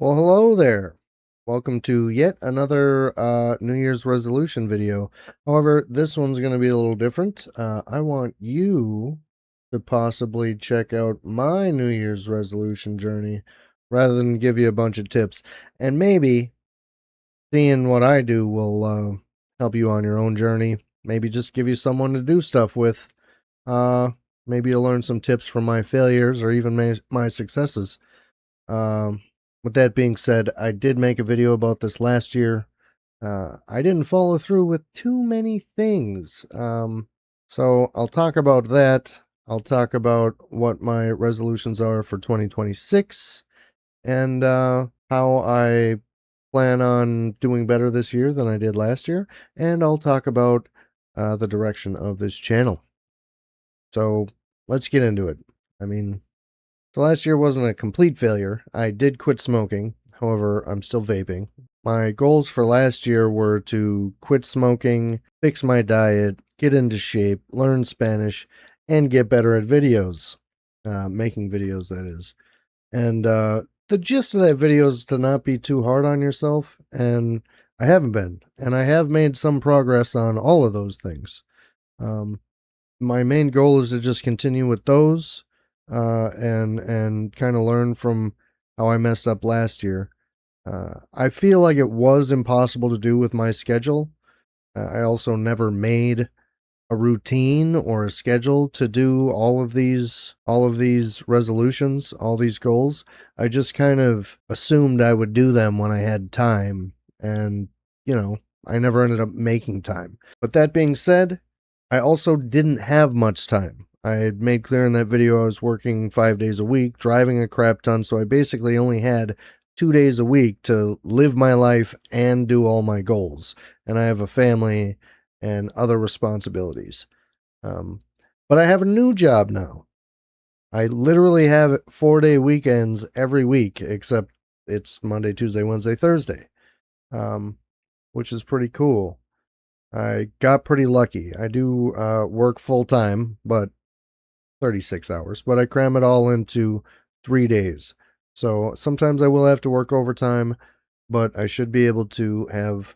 Well, hello there. Welcome to yet another New Year's resolution video. However, this one's going to be a little different. I want you to possibly check out my New Year's resolution journey rather than give you a bunch of tips. And maybe seeing what I do will help you on your own journey. Maybe just give you someone to do stuff with. Uh, Maybe you'll learn some tips from my failures or even my successes. Um, with that being said, I did make a video about this last year. I didn't follow through with too many things. So I'll talk about that. I'll talk about what my resolutions are for 2026 and how I plan on doing better this year than I did last year. And I'll talk about the direction of this channel. So let's get into it. I mean, so last year wasn't a complete failure. I did quit smoking. However, I'm still vaping. My goals for last year were to quit smoking, fix my diet, get into shape, learn Spanish, and get better at videos. Making videos, that is. And the gist of that video is to not be too hard on yourself. And I haven't been. And I have made some progress on all of those things. My main goal is to just continue with those and kind of learn from how I messed up last year. I feel like it was impossible to do with my schedule. I also never made a routine or a schedule to do all of these resolutions, all these goals. I just kind of assumed I would do them when I had time, and you know, I never ended up making time. But that being said, I also didn't have much time. I had made clear in that video I was working 5 days a week, driving a crap ton, so I basically only had 2 days a week to live my life and do all my goals. And I have a family and other responsibilities. Um, but I have a new job now. I literally have 4-day weekends every week, except it's Monday, Tuesday, Wednesday, Thursday, um, which is pretty cool. I got pretty lucky. I do work full time, but 36 hours, but I cram it all into 3 days. So sometimes I will have to work overtime, but I should be able to have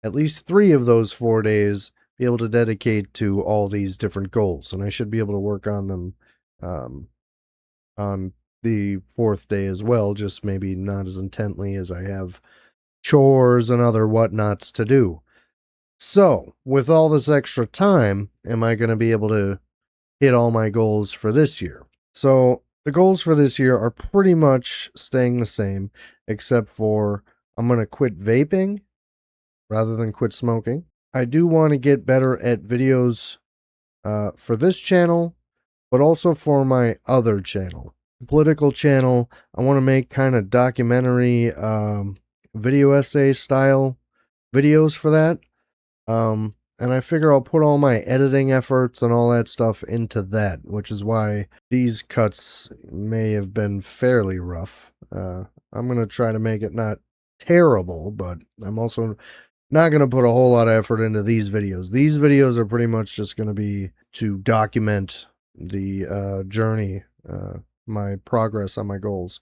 at least 3 of those 4 days be able to dedicate to all these different goals. And I should be able to work on them um, on the fourth day as well, just maybe not as intently as I have chores and other whatnots to do. So, with all this extra time, am I going to be able to hit all my goals for this year? So, the goals for this year are pretty much staying the same, except for I'm going to quit vaping rather than quit smoking. I do want to get better at videos for this channel, but also for my other channel, the political channel. I want to make kind of documentary video essay style videos for that. And I figure I'll put all my editing efforts and all that stuff into that, which is why these cuts may have been fairly rough. I'm going to try to make it not terrible, but I'm also not going to put a whole lot of effort into these videos. These videos are pretty much just going to be to document the journey, my progress on my goals.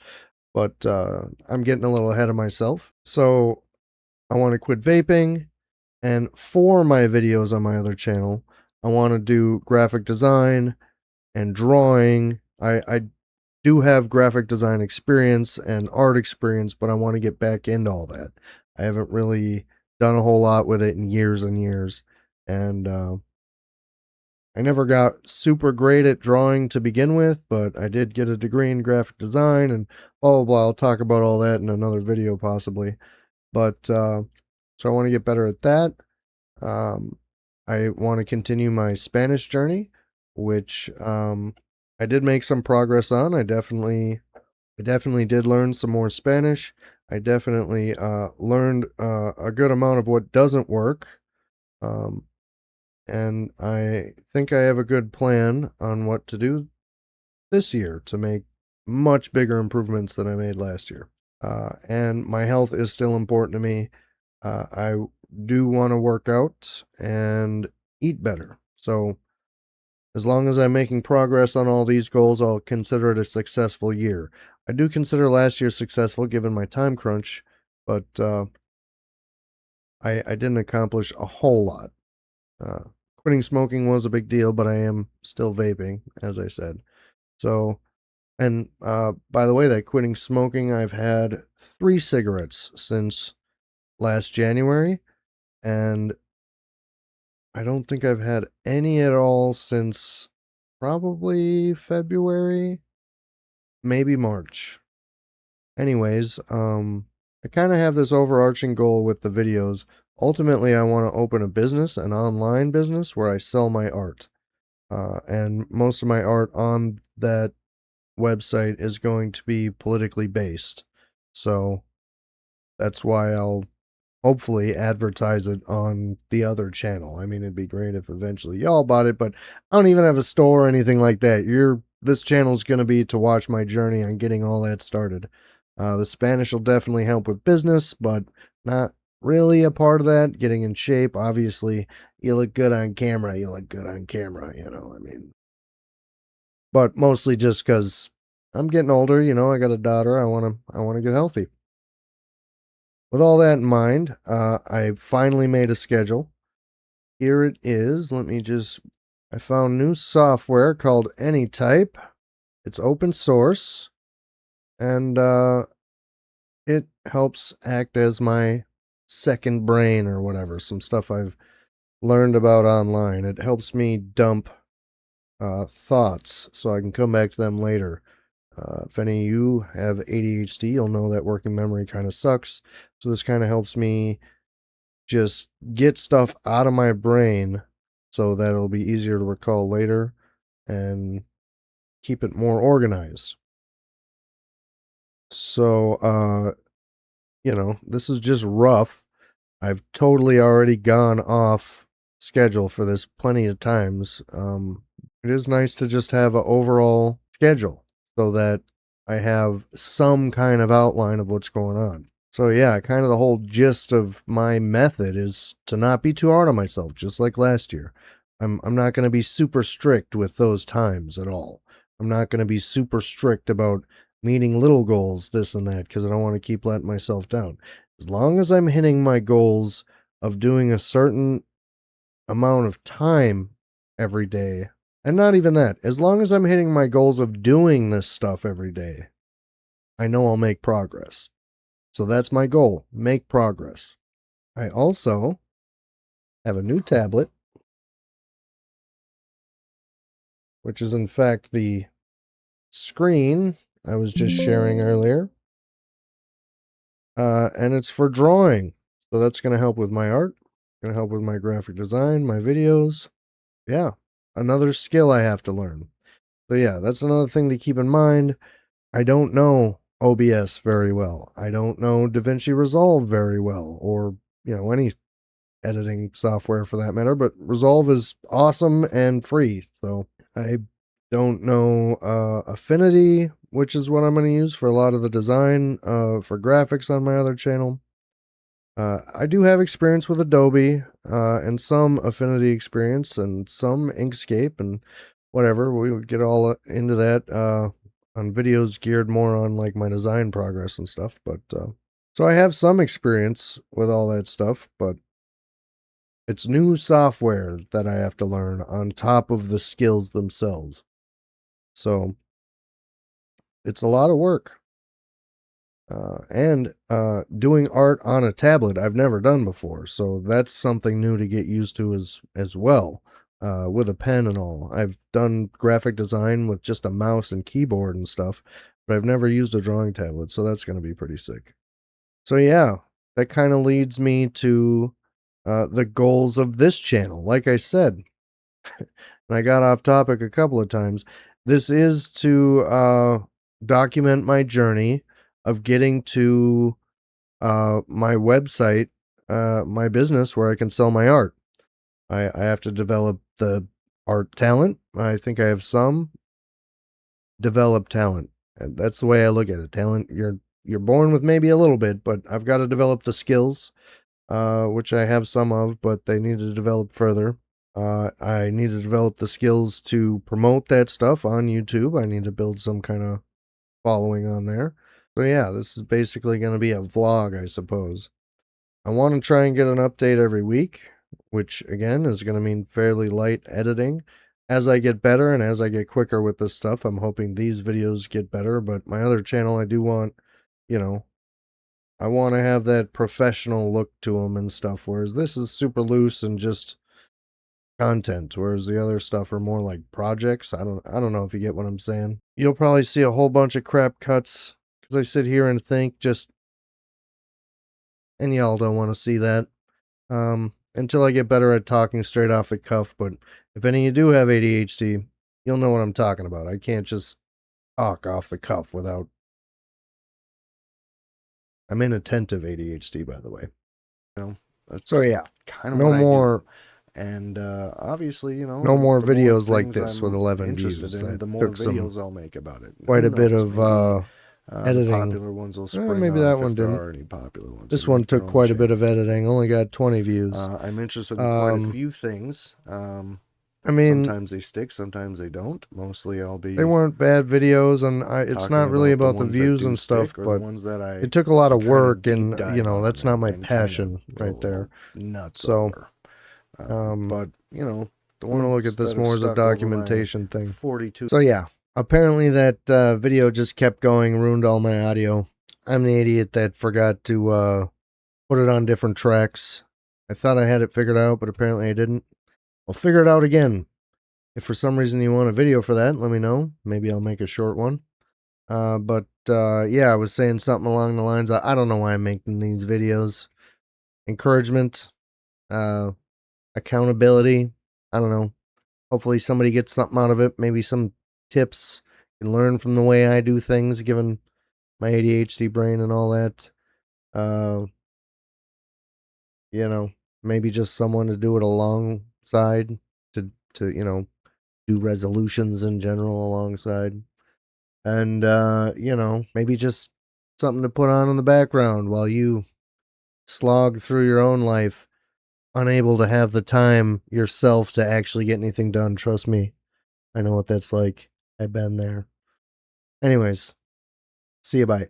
But I'm getting a little ahead of myself. So I want to quit vaping. And for my videos on my other channel, I want to do graphic design and drawing. I do have graphic design experience and art experience, but I want to get back into all that. I haven't really done a whole lot with it in years and years. And I never got super great at drawing to begin with, but I did get a degree in graphic design and blah, blah, blah. I'll talk about all that in another video possibly. But so I want to get better at that. I want to continue my Spanish journey, which I did make some progress on. I definitely did learn some more Spanish. I definitely learned a good amount of what doesn't work. Um, and I think I have a good plan on what to do this year to make much bigger improvements than I made last year. And my health is still important to me. I do want to work out and eat better. So As long as I'm making progress on all these goals, I'll consider it a successful year. I do consider last year successful given my time crunch, but I didn't accomplish a whole lot. Quitting smoking was a big deal, but I am still vaping, as I said. So, and by the way, that quitting smoking, I've had 3 cigarettes since last January, and I don't think I've had any at all since probably February, maybe March. Anyways, I kind of have this overarching goal with the videos. Ultimately, I want to open a business, an online business where I sell my art. And most of my art on that website is going to be politically based. So that's why I'll hopefully advertise it on the other channel. I mean, it'd be great if eventually y'all bought it, but I don't even have a store or anything like that. This channel's going to be to watch my journey on getting all that started. The Spanish will definitely help with business, but not really a part of that. Getting in shape, obviously, you look good on camera. You look good on camera, I mean. But mostly just because I'm getting older, I got a daughter. I want to get healthy. With all that in mind, I finally made a schedule. Here it is. I found new software called AnyType. It's open source, and it helps act as my second brain or whatever. Some stuff I've learned about online. It helps me dump thoughts so I can come back to them later. If any of you have ADHD, you'll know that working memory kind of sucks. So this kind of helps me just get stuff out of my brain so that it'll be easier to recall later and keep it more organized. So, this is just rough. I've totally already gone off schedule for this plenty of times. It is nice to just have an overall schedule so that I have some kind of outline of what's going on. So yeah, kind of the whole gist of my method is to not be too hard on myself, just like last year. I'm not going to be super strict with those times at all. I'm not going to be super strict about meeting little goals, this and that, because I don't want to keep letting myself down. As long as I'm hitting my goals of doing a certain amount of time every day, and not even that, as long as I'm hitting my goals of doing this stuff every day, I know I'll make progress. So that's my goal, make progress. I also have a new tablet, which is in fact the screen I was just sharing earlier. And it's for drawing. So that's going to help with my art, going to help with my graphic design, my videos. Yeah, another skill I have to learn. So yeah, that's another thing to keep in mind. I don't know OBS very well. I don't know DaVinci Resolve very well, or, any editing software for that matter, but Resolve is awesome and free. So I don't know Affinity, which is what I'm going to use for a lot of the design for graphics on my other channel. I do have experience with Adobe and some Affinity experience and some Inkscape and whatever. We would get all into that on videos geared more on like my design progress and stuff. But so I have some experience with all that stuff, but it's new software that I have to learn on top of the skills themselves. So it's a lot of work. And doing art on a tablet I've never done before, so that's something new to get used to as well. With a pen and all, I've done graphic design with just a mouse and keyboard and stuff, but I've never used a drawing tablet, so that's going to be pretty sick. So yeah, that kind of leads me to the goals of this channel. Like I said, and I got off topic a couple of times. This is to document my journey of getting to my website, my business where I can sell my art. I have to develop the art talent. I think I have some developed talent. And that's the way I look at it. Talent, you're born with maybe a little bit, but I've got to develop the skills, which I have some of, but they need to develop further. I need to develop the skills to promote that stuff on YouTube. I need to build some kind of following on there. So yeah, this is basically going to be a vlog, I suppose. I want to try and get an update every week, which again is going to mean fairly light editing. As I get better and as I get quicker with this stuff, I'm hoping these videos get better. But my other channel, I do want, you know, I want to have that professional look to them and stuff. Whereas this is super loose and just content, whereas the other stuff are more like projects. I don't know if you get what I'm saying. You'll probably see a whole bunch of crap cuts because I sit here and think and y'all don't want to see that. Until I get better at talking straight off the cuff. But if any of you do have ADHD, you'll know what I'm talking about. I can't just talk off the cuff without. I'm inattentive ADHD, by the way. So yeah, kind of no more. And obviously, no more videos like this with 11 views. The more videos I'll make about it. Quite a bit of editing. Popular ones will spring maybe that one didn't. Already popular ones. This one took quite a bit of editing. Only got 20 views. I'm interested in quite a few things. I mean, sometimes they stick, sometimes they don't. Mostly I'll be... They weren't bad videos, and it's not really about the views and stuff, but it took a lot of work, and, that's not my passion right there. Nuts so, but, I want to look at this more as a documentation thing. 42. So, yeah. Apparently that video just kept going, ruined all my audio. I'm the idiot that forgot to put it on different tracks. I thought I had it figured out, but apparently I didn't. I'll figure it out again. If for some reason you want a video for that, let me know. Maybe I'll make a short one. But yeah, I was saying something along the lines of, I don't know why I'm making these videos. Encouragement, accountability. I don't know. Hopefully somebody gets something out of it. Maybe some tips. Can learn from the way I do things, given my ADHD brain and all that. Maybe just someone to do it alongside, to do resolutions in general alongside. And maybe just something to put on in the background while you slog through your own life, unable to have the time yourself to actually get anything done. Trust me, I know what that's like. I've been there. Anyways, see you, bye.